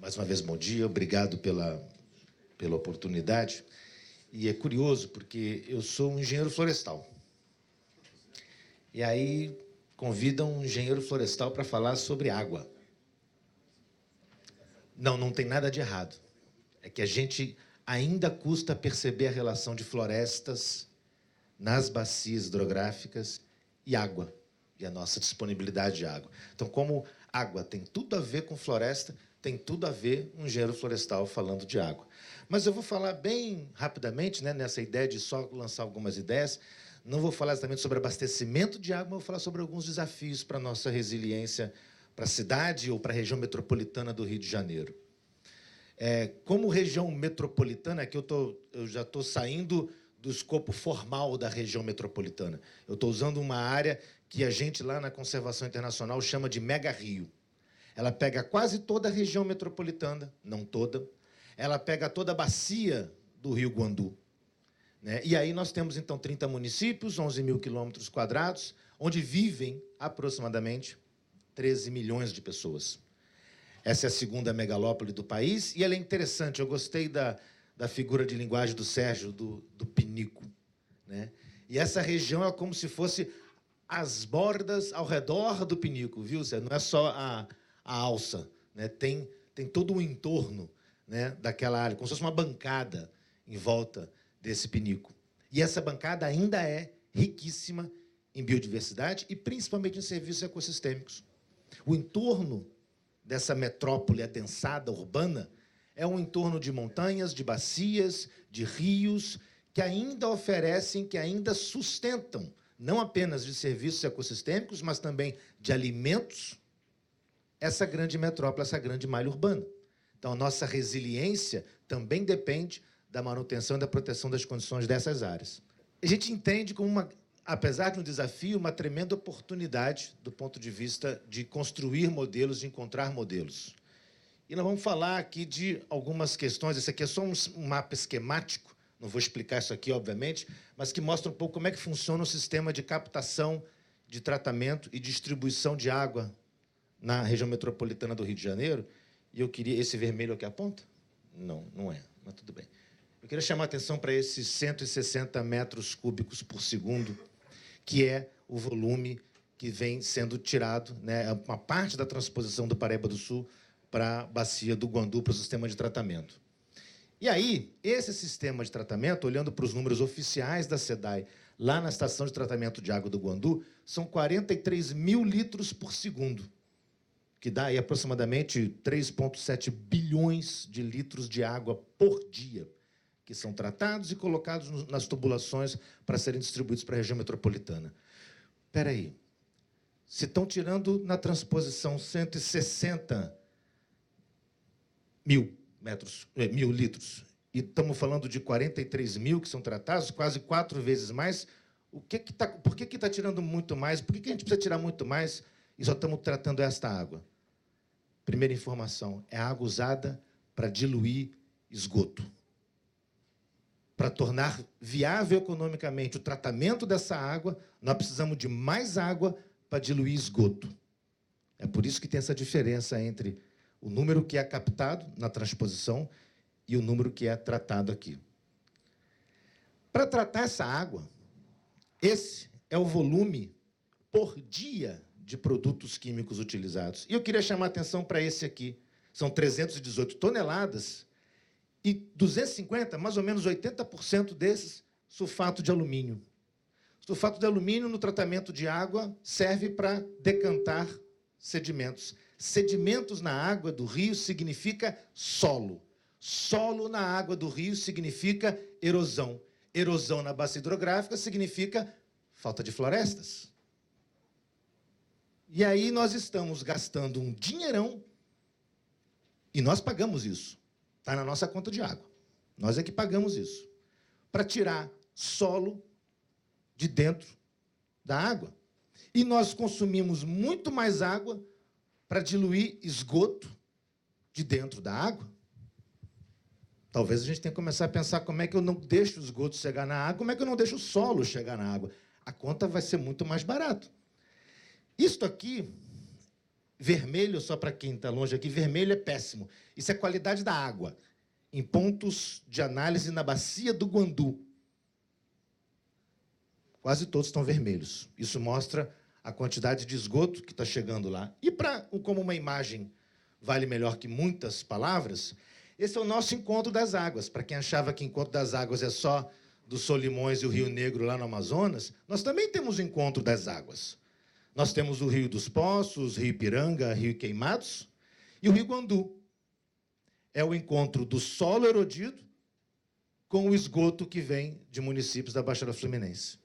Mais uma vez, bom dia, obrigado pela oportunidade. E é curioso, porque eu sou um engenheiro florestal. E aí convidam um engenheiro florestal para falar sobre água. Não tem nada de errado. É que a gente ainda custa perceber a relação de florestas nas bacias hidrográficas e água, e a nossa disponibilidade de água. Então, como água tem tudo a ver com floresta, tem tudo a ver um engenheiro florestal falando de água. Mas eu vou falar bem rapidamente, né, nessa ideia de só lançar algumas ideias. Não vou falar exatamente sobre abastecimento de água, mas vou falar sobre alguns desafios para a nossa resiliência para a cidade ou para a região metropolitana do Rio de Janeiro. Como região metropolitana, que eu já estou saindo do escopo formal da região metropolitana. Eu estou usando uma área que a gente, lá na Conservação Internacional, chama de mega-rio. Ela pega quase toda a região metropolitana, não toda. Ela pega toda a bacia do Rio Guandu. Né? E aí nós temos, então, 30 municípios, 11 mil quilômetros quadrados, onde vivem aproximadamente 13 milhões de pessoas. Essa é a segunda megalópole do país, e ela é interessante. Eu gostei da figura de linguagem do Sérgio, do pinico. Né? E essa região é como se fosse as bordas ao redor do pinico, viu, Sérgio? Não é só a alça. Né? Tem todo o entorno, né, daquela área, como se fosse uma bancada em volta desse pinico. E essa bancada ainda é riquíssima em biodiversidade e principalmente em serviços ecossistêmicos. O entorno dessa metrópole adensada, urbana, é um entorno de montanhas, de bacias, de rios, que ainda oferecem, que ainda sustentam, não apenas de serviços ecossistêmicos, mas também de alimentos, essa grande metrópole, essa grande malha urbana. Então, a nossa resiliência também depende da manutenção e da proteção das condições dessas áreas. A gente entende como, apesar de um desafio, uma tremenda oportunidade do ponto de vista de construir modelos, de encontrar modelos. E nós vamos falar aqui de algumas questões. Esse aqui é só um mapa esquemático, não vou explicar isso aqui, obviamente, mas que mostra um pouco como é que funciona o sistema de captação, de tratamento e distribuição de água na região metropolitana do Rio de Janeiro. E eu queria... Esse vermelho aqui aponta? Não é, mas tudo bem. Eu queria chamar a atenção para esses 160 metros cúbicos por segundo, que é o volume que vem sendo tirado, né, uma parte da transposição do Paraíba do Sul para a bacia do Guandu, para o sistema de tratamento. E aí, esse sistema de tratamento, olhando para os números oficiais da SEDAI, lá na estação de tratamento de água do Guandu, são 43 mil litros por segundo, que dá aí aproximadamente 3,7 bilhões de litros de água por dia, que são tratados e colocados nas tubulações para serem distribuídos para a região metropolitana. Espera aí. Se estão tirando na transposição 160 mil litros, e estamos falando de 43 mil que são tratados, quase 4 vezes mais, por que está tirando muito mais? Por que a gente precisa tirar muito mais e só estamos tratando esta água? Primeira informação, é água usada para diluir esgoto. Para tornar viável economicamente o tratamento dessa água, nós precisamos de mais água para diluir esgoto. É por isso que tem essa diferença entre o número que é captado na transposição e o número que é tratado aqui. Para tratar essa água, esse é o volume por dia de produtos químicos utilizados. E eu queria chamar a atenção para esse aqui. São 318 toneladas e 250, mais ou menos 80% desses, sulfato de alumínio. Sulfato de alumínio, no tratamento de água, serve para decantar sedimentos. Sedimentos na água do rio significa solo. Solo na água do rio significa erosão. Erosão na bacia hidrográfica significa falta de florestas. E aí nós estamos gastando um dinheirão e nós pagamos isso. Está na nossa conta de água. Nós é que pagamos isso. Para tirar solo de dentro da água. E nós consumimos muito mais água para diluir esgoto de dentro da água. Talvez a gente tenha que começar a pensar como é que eu não deixo o esgoto chegar na água, como é que eu não deixo o solo chegar na água. A conta vai ser muito mais barata. Isto aqui vermelho, só para quem está longe aqui, vermelho é péssimo. Isso é qualidade da água, em pontos de análise na bacia do Guandu. Quase todos estão vermelhos. Isso mostra a quantidade de esgoto que está chegando lá. E, como uma imagem vale melhor que muitas palavras, esse é o nosso encontro das águas. Para quem achava que encontro das águas é só do Solimões e o Rio Negro lá no Amazonas, nós também temos o encontro das águas. Nós temos o Rio dos Poços, Rio Ipiranga, Rio Queimados e o Rio Guandu. É o encontro do solo erodido com o esgoto que vem de municípios da Baixada Fluminense.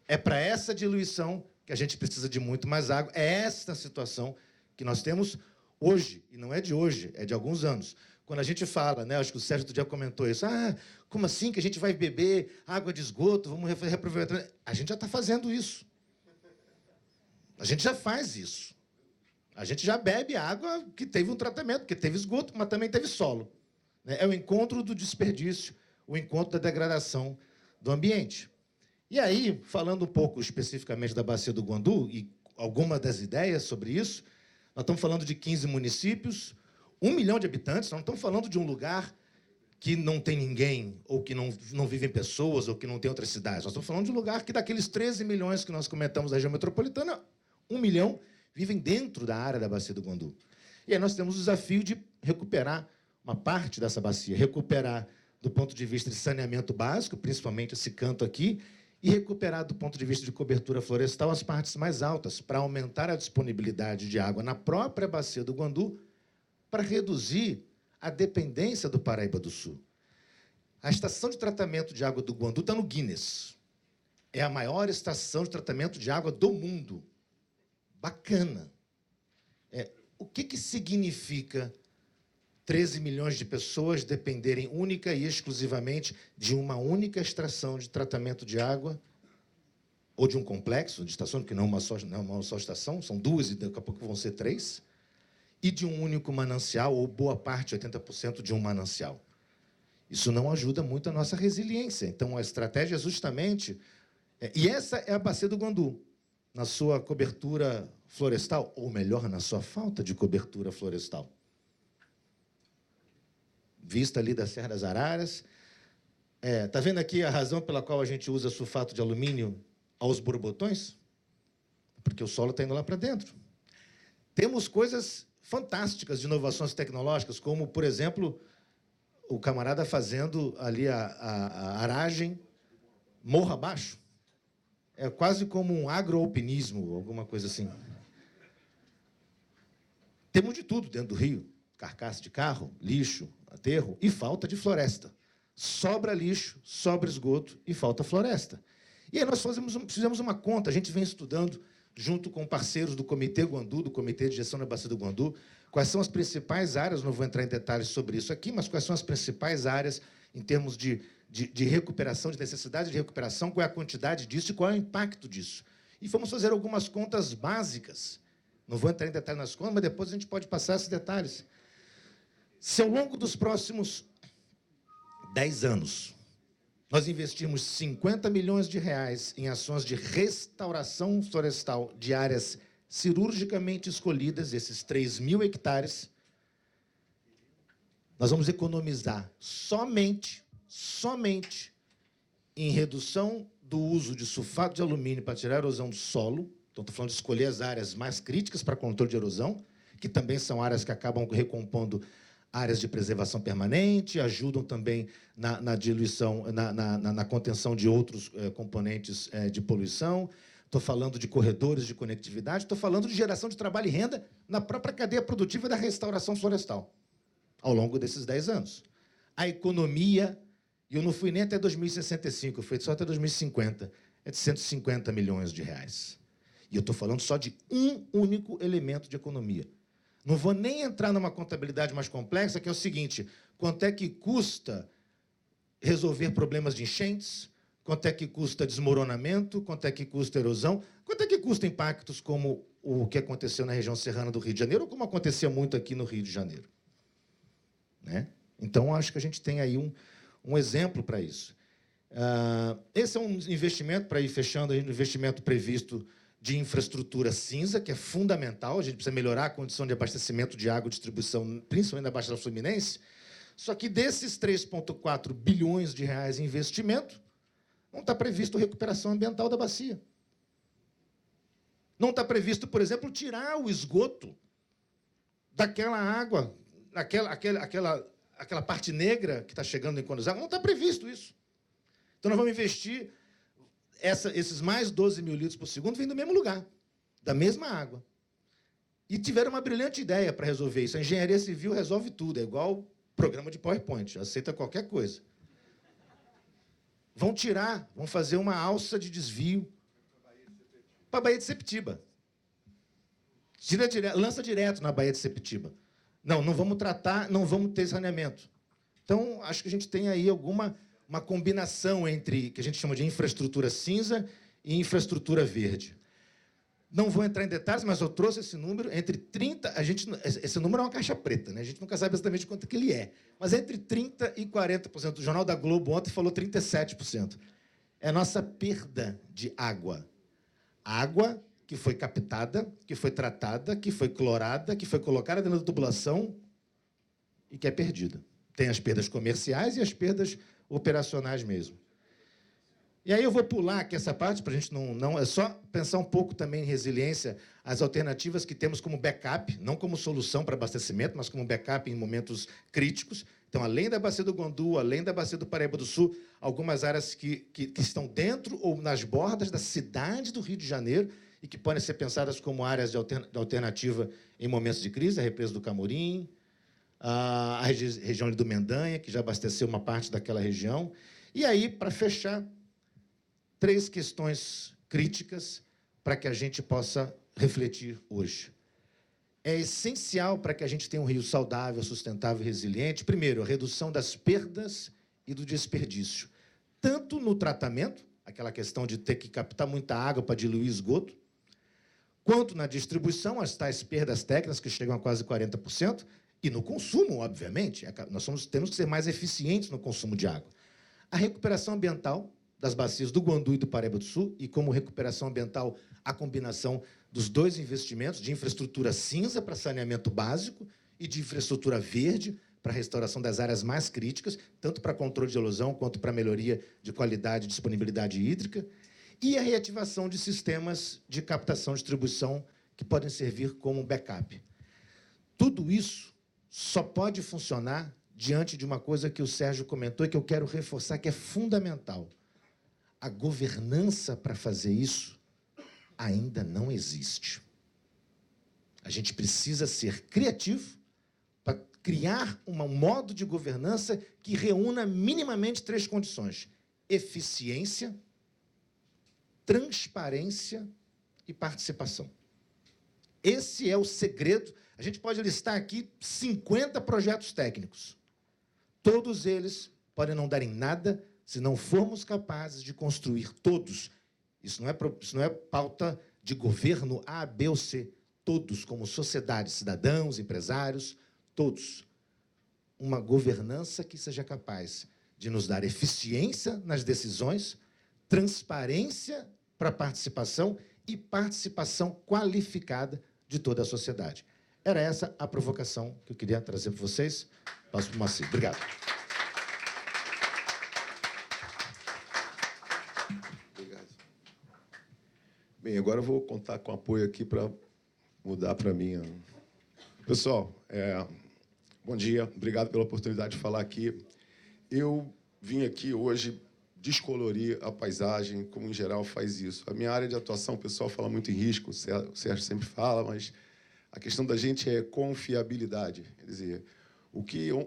É para essa diluição que a gente precisa de muito mais água. É essa situação que nós temos hoje, e não é de hoje, é de alguns anos. Quando a gente fala, né, acho que o Sérgio outro dia comentou isso, como assim que a gente vai beber água de esgoto, vamos reaproveitar? A gente já está fazendo isso. A gente já faz isso. A gente já bebe água que teve um tratamento, que teve esgoto, mas também teve solo. É o encontro do desperdício, o encontro da degradação do ambiente. E aí, falando um pouco especificamente da Bacia do Guandu, e algumas das ideias sobre isso, nós estamos falando de 15 municípios, 1 milhão de habitantes, nós não estamos falando de um lugar que não tem ninguém, ou que não vivem pessoas, ou que não tem outras cidades. Nós estamos falando de um lugar que, daqueles 13 milhões que nós comentamos da região metropolitana, 1 milhão vivem dentro da área da Bacia do Guandu. E aí nós temos o desafio de recuperar uma parte dessa bacia, recuperar do ponto de vista de saneamento básico, principalmente esse canto aqui, e recuperar do ponto de vista de cobertura florestal as partes mais altas, para aumentar a disponibilidade de água na própria Bacia do Guandu, para reduzir a dependência do Paraíba do Sul. A estação de tratamento de água do Guandu está no Guinness. É a maior estação de tratamento de água do mundo. Bacana. O que significa 13 milhões de pessoas dependerem única e exclusivamente de uma única extração de tratamento de água, ou de um complexo de estações, porque não é uma só estação, são duas e daqui a pouco vão ser 3, e de um único manancial, ou boa parte, 80% de um manancial. Isso não ajuda muito a nossa resiliência. Então, a estratégia é justamente... E essa é a Bacia do Guandu, na sua cobertura florestal, ou melhor, na sua falta de cobertura florestal. Vista ali da Serra das Araras. Está vendo aqui a razão pela qual a gente usa sulfato de alumínio aos borbotões? Porque o solo está indo lá para dentro. Temos coisas fantásticas de inovações tecnológicas, como, por exemplo, o camarada fazendo ali a aragem morro abaixo. É quase como um agroalpinismo, alguma coisa assim. Temos de tudo dentro do rio. Carcaça de carro, lixo, aterro e falta de floresta. Sobra lixo, sobra esgoto e falta floresta. E aí nós fizemos uma conta, a gente vem estudando, junto com parceiros do Comitê Guandu, do Comitê de Gestão da Bacia do Guandu, quais são as principais áreas, não vou entrar em detalhes sobre isso aqui, mas quais são as principais áreas em termos de recuperação, de necessidade de recuperação, qual é a quantidade disso e qual é o impacto disso. E fomos fazer algumas contas básicas. Não vou entrar em detalhes nas contas, mas depois a gente pode passar esses detalhes. Se ao longo dos próximos 10 anos nós investirmos 50 milhões de reais em ações de restauração florestal de áreas cirurgicamente escolhidas, esses 3.000 hectares, nós vamos economizar somente em redução do uso de sulfato de alumínio para tirar a erosão do solo. Então, estou falando de escolher as áreas mais críticas para controle de erosão, que também são áreas que acabam recompondo áreas de preservação permanente, ajudam também na diluição, na contenção de outros componentes de poluição. Estou falando de corredores de conectividade, estou falando de geração de trabalho e renda na própria cadeia produtiva da restauração florestal, ao longo desses 10 anos. A economia, e eu não fui nem até 2065, eu fui só até 2050, é de 150 milhões de reais. E eu estou falando só de um único elemento de economia. Não vou nem entrar numa contabilidade mais complexa, que é o seguinte: quanto é que custa resolver problemas de enchentes? Quanto é que custa desmoronamento? Quanto é que custa erosão? Quanto é que custa impactos como o que aconteceu na região serrana do Rio de Janeiro, ou como acontecia muito aqui no Rio de Janeiro? Né? Então, acho que a gente tem aí um exemplo para isso. Esse é um investimento, para ir fechando, um investimento previsto de infraestrutura cinza, que é fundamental. A gente precisa melhorar a condição de abastecimento de água e distribuição, principalmente na Baixada Fluminense. Só que desses 3,4 bilhões de reais em investimento, não está previsto recuperação ambiental da bacia. Não está previsto, por exemplo, tirar o esgoto daquela água, aquela parte negra que está chegando em Condos. Não está previsto isso. Então, nós vamos investir esses mais 12 mil litros por segundo vêm do mesmo lugar, da mesma água. E tiveram uma brilhante ideia para resolver isso. A engenharia civil resolve tudo, é igual programa de PowerPoint, aceita qualquer coisa. Vão tirar, vão fazer uma alça de desvio para a Baía de Sepetiba. Lança direto na Baía de Sepetiba. Não vamos tratar, não vamos ter saneamento. Então, acho que a gente tem aí uma combinação entre, que a gente chama de infraestrutura cinza e infraestrutura verde. Não vou entrar em detalhes, mas eu trouxe esse número, entre 30%, esse número é uma caixa preta, né? A gente nunca sabe exatamente quanto que ele é, mas entre 30% e 40%. O Jornal da Globo ontem falou 37%. É a nossa perda de água. Água que foi captada, que foi tratada, que foi clorada, que foi colocada dentro da tubulação e que é perdida. Tem as perdas comerciais e as perdas operacionais mesmo. E aí eu vou pular aqui essa parte, para a gente não... É só pensar um pouco também em resiliência, as alternativas que temos como backup, não como solução para abastecimento, mas como backup em momentos críticos. Então, além da Bacia do Guandu, além da Bacia do Paraíba do Sul, algumas áreas que estão dentro ou nas bordas da cidade do Rio de Janeiro e que podem ser pensadas como áreas de alternativa em momentos de crise, a represa do Camorim, a região do Mendanha, que já abasteceu uma parte daquela região. E aí, para fechar, 3 questões críticas para que a gente possa refletir hoje. É essencial para que a gente tenha um rio saudável, sustentável e resiliente, primeiro, a redução das perdas e do desperdício, tanto no tratamento, aquela questão de ter que captar muita água para diluir esgoto, quanto na distribuição, as tais perdas técnicas, que chegam a quase 40%, e no consumo, obviamente. Temos que ser mais eficientes no consumo de água. A recuperação ambiental das bacias do Guandu e do Paraíba do Sul, e como recuperação ambiental, a combinação dos 2 investimentos, de infraestrutura cinza para saneamento básico e de infraestrutura verde para a restauração das áreas mais críticas, tanto para controle de erosão quanto para melhoria de qualidade e disponibilidade hídrica, e a reativação de sistemas de captação e distribuição que podem servir como backup. Tudo isso só pode funcionar diante de uma coisa que o Sérgio comentou e que eu quero reforçar, que é fundamental. A governança para fazer isso ainda não existe. A gente precisa ser criativo para criar um modo de governança que reúna minimamente 3 condições: eficiência, transparência e participação. Esse é o segredo. A gente pode listar aqui 50 projetos técnicos. Todos eles podem não dar em nada se não formos capazes de construir todos. Isso não é pauta de governo A, B ou C. Todos, como sociedade, cidadãos, empresários, todos. Uma governança que seja capaz de nos dar eficiência nas decisões, transparência para a participação e participação qualificada de toda a sociedade. Era essa a provocação que eu queria trazer para vocês. Passo para o Moacir. Obrigado. Obrigado. Bem, agora eu vou contar com apoio aqui para mudar para mim. Pessoal, bom dia. Obrigado pela oportunidade de falar aqui. Eu vim aqui hoje descolorir a paisagem, como em geral faz isso. A minha área de atuação, o pessoal fala muito em risco, o Sérgio sempre fala, mas a questão da gente é confiabilidade. Quer dizer,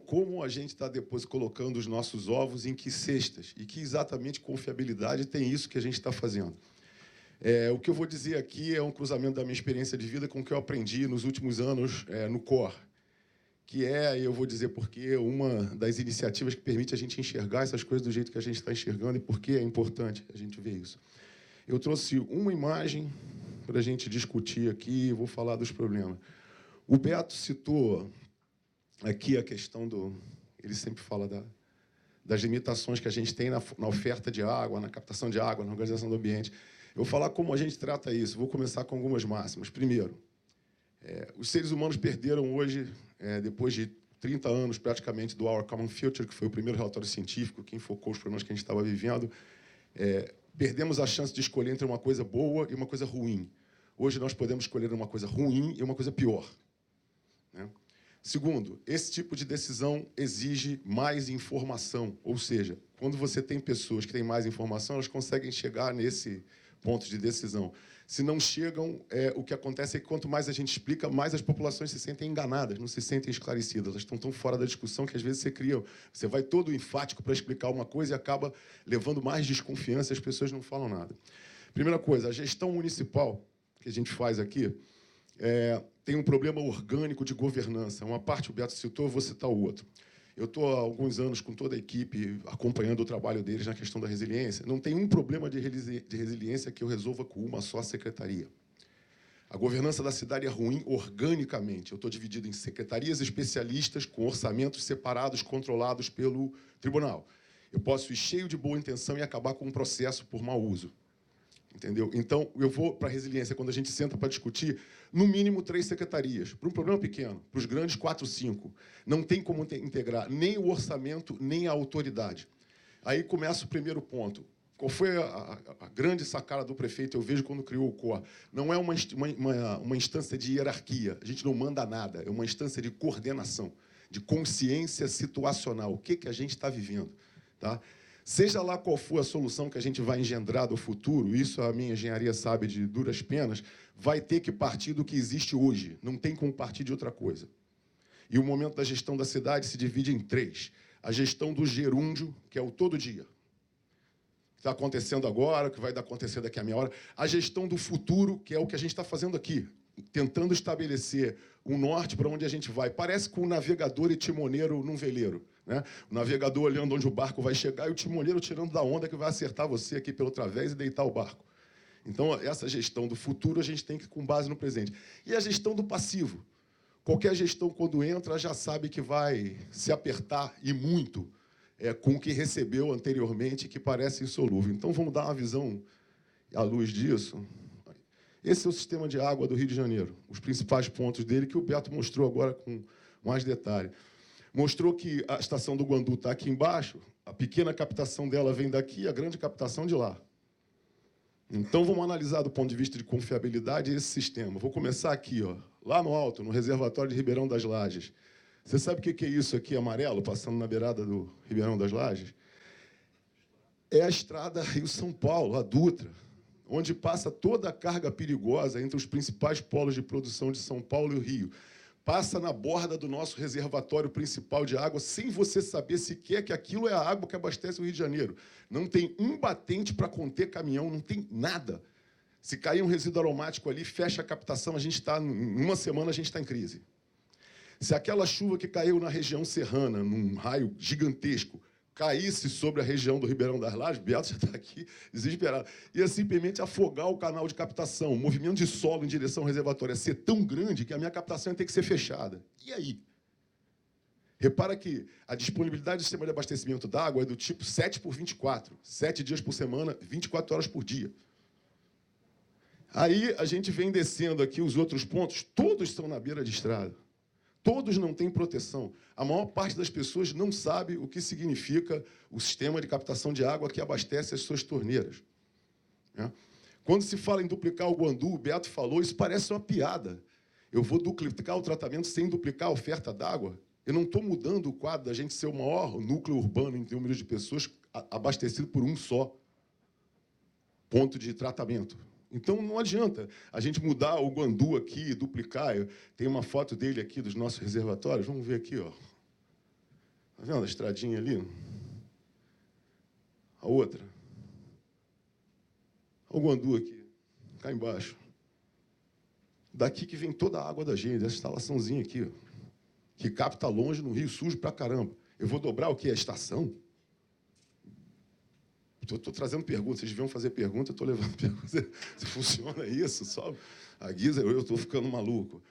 como a gente está depois colocando os nossos ovos em que cestas, e que exatamente confiabilidade tem isso que a gente está fazendo. O que eu vou dizer aqui é um cruzamento da minha experiência de vida com o que eu aprendi nos últimos anos no COR, que eu vou dizer porque uma das iniciativas que permite a gente enxergar essas coisas do jeito que a gente está enxergando e por que é importante a gente ver isso. Eu trouxe uma imagem para a gente discutir aqui e vou falar dos problemas. O Beto citou aqui a questão do... Ele sempre fala das limitações que a gente tem na oferta de água, na captação de água, na organização do ambiente. Eu vou falar como a gente trata isso. Vou começar com algumas máximas. Primeiro, os seres humanos perderam hoje, depois de 30 anos, praticamente, do Our Common Future, que foi o primeiro relatório científico que enfocou os problemas que a gente estava vivendo, perdemos a chance de escolher entre uma coisa boa e uma coisa ruim. Hoje, nós podemos escolher uma coisa ruim e uma coisa pior, né? Segundo, esse tipo de decisão exige mais informação, ou seja, quando você tem pessoas que têm mais informação, elas conseguem chegar nesse ponto de decisão. Se não chegam, o que acontece é que quanto mais a gente explica, mais as populações se sentem enganadas, não se sentem esclarecidas. Elas estão tão fora da discussão que, às vezes, você vai todo enfático para explicar uma coisa e acaba levando mais desconfiança e as pessoas não falam nada. Primeira coisa, a gestão municipal que a gente faz aqui tem um problema orgânico de governança. Uma parte o Beto citou, eu vou citar o outro. Eu estou há alguns anos com toda a equipe acompanhando o trabalho deles na questão da resiliência. Não tem um problema de resiliência que eu resolva com uma só secretaria. A governança da cidade é ruim organicamente. Eu estou dividido em secretarias especialistas com orçamentos separados, controlados pelo tribunal. Eu posso ir cheio de boa intenção e acabar com um processo por mau uso. Entendeu? Então, eu vou para a resiliência, quando a gente senta para discutir, no mínimo 3 secretarias. Para um problema pequeno, para os grandes, 4, 5. Não tem como integrar nem o orçamento, nem a autoridade. Aí começa o primeiro ponto. Qual foi a grande sacada do prefeito, eu vejo, quando criou o COR? Não é uma instância de hierarquia. A gente não manda nada. É uma instância de coordenação, de consciência situacional. O que a gente está vivendo? Tá? Seja lá qual for a solução que a gente vai engendrar do futuro, isso a minha engenharia sabe de duras penas, vai ter que partir do que existe hoje. Não tem como partir de outra coisa. E o momento da gestão da cidade se divide em 3. A gestão do gerúndio, que é o todo dia. Está acontecendo agora, que vai acontecer daqui a meia hora. A gestão do futuro, que é o que a gente está fazendo aqui, tentando estabelecer um norte para onde a gente vai. Parece com um navegador e timoneiro num veleiro, né? O navegador olhando onde o barco vai chegar e o timoneiro tirando da onda que vai acertar você aqui pelo través e deitar o barco. Então, essa gestão do futuro a gente tem que ir com base no presente. E a gestão do passivo. Qualquer gestão, quando entra, já sabe que vai se apertar, e muito, com o que recebeu anteriormente, que parece insolúvel. Então, vamos dar uma visão à luz disso. Esse é o sistema de água do Rio de Janeiro, os principais pontos dele, que o Beto mostrou agora com mais detalhe. Mostrou que a estação do Guandu está aqui embaixo, a pequena captação dela vem daqui, a grande captação de lá. Então, vamos analisar do ponto de vista de confiabilidade esse sistema. Vou começar aqui, lá no alto, no reservatório de Ribeirão das Lajes. Você sabe o que é isso aqui, amarelo, passando na beirada do Ribeirão das Lajes? É a estrada Rio-São Paulo, a Dutra, onde passa toda a carga perigosa entre os principais polos de produção de São Paulo e o Rio. Passa na borda do nosso reservatório principal de água, sem você saber sequer que aquilo é a água que abastece o Rio de Janeiro. Não tem um batente para conter caminhão, não tem nada. Se cair um resíduo aromático ali, fecha a captação, em uma semana a gente está em crise. Se aquela chuva que caiu na região serrana, num raio gigantesco, caísse sobre a região do Ribeirão das Lajes, Beto já está aqui desesperado, ia simplesmente afogar o canal de captação. O movimento de solo em direção ao reservatório ia ser tão grande que a minha captação ia ter que ser fechada. E aí? Repara que a disponibilidade do sistema de abastecimento d'água é do tipo 7 por 24, 7 dias por semana, 24 horas por dia. Aí a gente vem descendo aqui os outros pontos, todos estão na beira de estrada. Todos não têm proteção. A maior parte das pessoas não sabe o que significa o sistema de captação de água que abastece as suas torneiras. Quando se fala em duplicar o Guandu, o Beto falou, isso parece uma piada. Eu vou duplicar o tratamento sem duplicar a oferta d'água? Eu não estou mudando o quadro da gente ser o maior núcleo urbano em número de pessoas abastecido por um só ponto de tratamento. Então, não adianta a gente mudar o Guandu aqui, duplicar. Tem uma foto dele aqui dos nossos reservatórios. Vamos ver aqui, ó. Está vendo a estradinha ali? A outra. Olha o Guandu aqui, cá embaixo. Daqui que vem toda a água da gente, essa instalaçãozinha aqui, ó, que capta longe no Rio, sujo pra caramba. Eu vou dobrar o quê? A estação? Estou trazendo perguntas, vocês deviam fazer pergunta, eu estou levando perguntas. Se funciona isso, só a guisa, eu estou ficando maluco.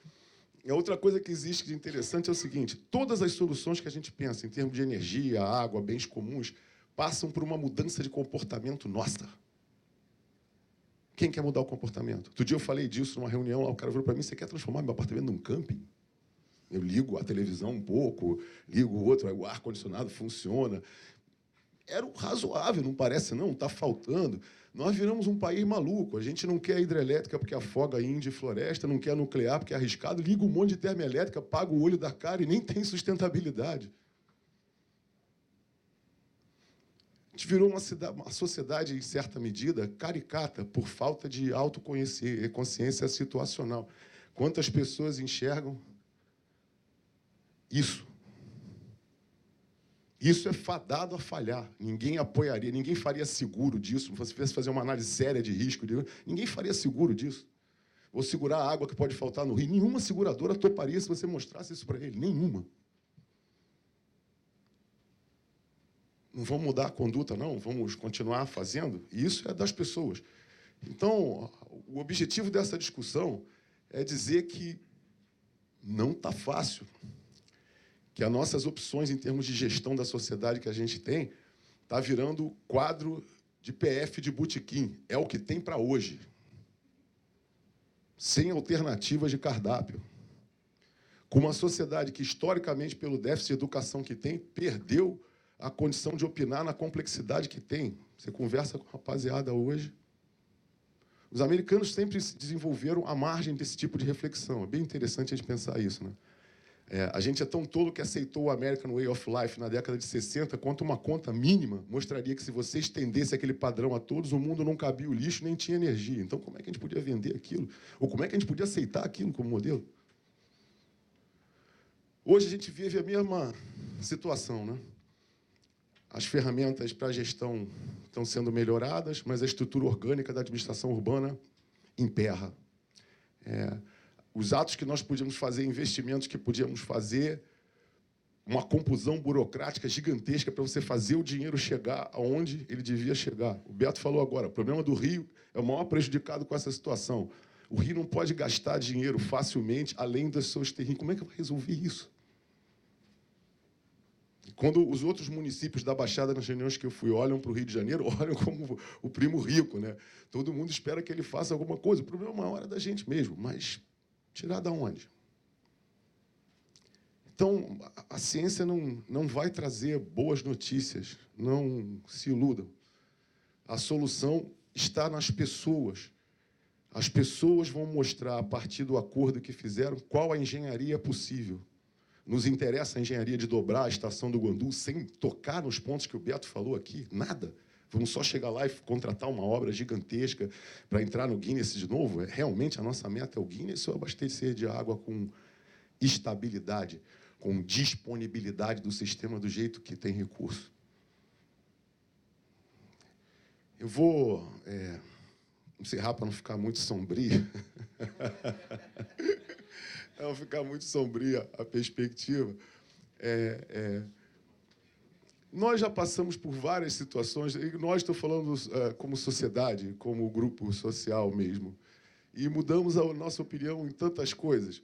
A outra coisa que existe de interessante é o seguinte: todas as soluções que a gente pensa em termos de energia, água, bens comuns, passam por uma mudança de comportamento nossa. Quem quer mudar o comportamento? Outro dia eu falei disso numa reunião, lá o cara falou para mim: você quer transformar meu apartamento num camping? Eu ligo a televisão um pouco, ligo o outro, o ar-condicionado funciona. Era o razoável, não parece não, está faltando. Nós viramos um país maluco. A gente não quer hidrelétrica porque afoga índia e floresta, não quer nuclear porque é arriscado, liga um monte de termoelétrica, paga o olho da cara e nem tem sustentabilidade. A gente virou uma sociedade, em certa medida, caricata, por falta de autoconsciência situacional. Quantas pessoas enxergam isso? Isso é fadado a falhar. Ninguém apoiaria, ninguém faria seguro disso. Se você fosse fazer uma análise séria de risco, ninguém faria seguro disso. Vou segurar a água que pode faltar no rio. Nenhuma seguradora toparia se você mostrasse isso para ele. Nenhuma. Não vamos mudar a conduta, não. Vamos continuar fazendo. E isso é das pessoas. Então, o objetivo dessa discussão é dizer que não está fácil, que as nossas opções em termos de gestão da sociedade que a gente tem está virando quadro de PF de botequim. É o que tem para hoje. Sem alternativas de cardápio. Com uma sociedade que, historicamente, pelo déficit de educação que tem, perdeu a condição de opinar na complexidade que tem. Você conversa com a rapaziada hoje. Os americanos sempre se desenvolveram à margem desse tipo de reflexão. É bem interessante a gente pensar isso, né? A gente é tão tolo que aceitou o American Way of Life na década de 60, quanto uma conta mínima mostraria que, se você estendesse aquele padrão a todos, o mundo não cabia o lixo, nem tinha energia. Então, como é que a gente podia vender aquilo? Ou como é que a gente podia aceitar aquilo como modelo? Hoje a gente vive a mesma situação, né? As ferramentas para a gestão estão sendo melhoradas, mas a estrutura orgânica da administração urbana emperra. Os atos que nós podíamos fazer, investimentos que podíamos fazer, uma compulsão burocrática gigantesca para você fazer o dinheiro chegar aonde ele devia chegar. O Beto falou agora, o problema do Rio é o maior prejudicado com essa situação. O Rio não pode gastar dinheiro facilmente, além dos seus terrenos. Como é que vai resolver isso? Quando os outros municípios da Baixada, nas reuniões que eu fui, olham para o Rio de Janeiro, olham como o primo rico, né? Todo mundo espera que ele faça alguma coisa. O problema maior é da gente mesmo, mas tirar da onde? Então, a ciência não vai trazer boas notícias, não se iludam. A solução está nas pessoas. As pessoas vão mostrar, a partir do acordo que fizeram, qual a engenharia possível. Nos interessa a engenharia de dobrar a estação do Guandu sem tocar nos pontos que o Beto falou aqui? Nada. Vamos só chegar lá e contratar uma obra gigantesca para entrar no Guinness de novo? Realmente a nossa meta é o Guinness ou abastecer de água com estabilidade, com disponibilidade do sistema do jeito que tem recurso? Eu vou encerrar para não ficar muito sombrio. Não ficar muito sombria a perspectiva. Nós já passamos por várias situações, e nós, estou falando como sociedade, como grupo social mesmo, e mudamos a nossa opinião em tantas coisas.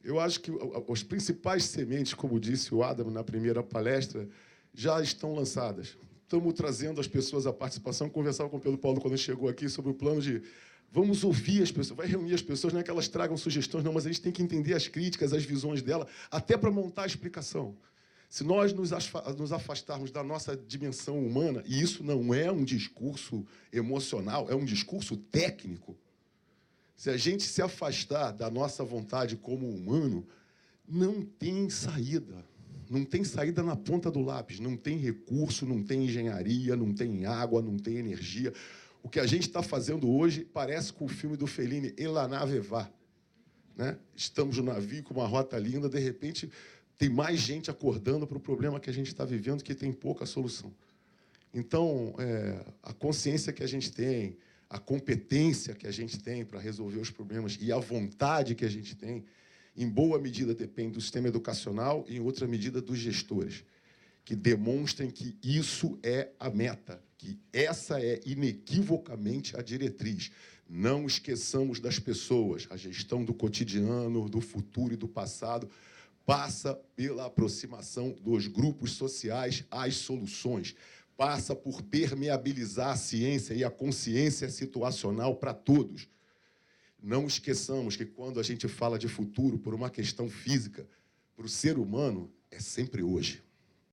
Eu acho que as principais sementes, como disse o Adam na primeira palestra, já estão lançadas. Estamos trazendo as pessoas à participação. Conversava com o Pedro Paulo quando ele chegou aqui sobre o plano de vamos ouvir as pessoas, vai reunir as pessoas, não é que elas tragam sugestões, não, mas a gente tem que entender as críticas, as visões dela, até para montar a explicação. Se nós nos afastarmos da nossa dimensão humana, e isso não é um discurso emocional, é um discurso técnico, se a gente se afastar da nossa vontade como humano, não tem saída. Não tem saída na ponta do lápis. Não tem recurso, não tem engenharia, não tem água, não tem energia. O que a gente está fazendo hoje parece com o filme do Fellini, E la nave va, né? Estamos no navio com uma rota linda, de repente tem mais gente acordando para o problema que a gente está vivendo, que tem pouca solução. Então, a consciência que a gente tem, a competência que a gente tem para resolver os problemas e a vontade que a gente tem, em boa medida depende do sistema educacional e, em outra medida, dos gestores, que demonstrem que isso é a meta, que essa é inequivocamente a diretriz. Não esqueçamos das pessoas. A gestão do cotidiano, do futuro e do passado passa pela aproximação dos grupos sociais às soluções. Passa por permeabilizar a ciência e a consciência situacional para todos. Não esqueçamos que, quando a gente fala de futuro por uma questão física, para o ser humano, é sempre hoje.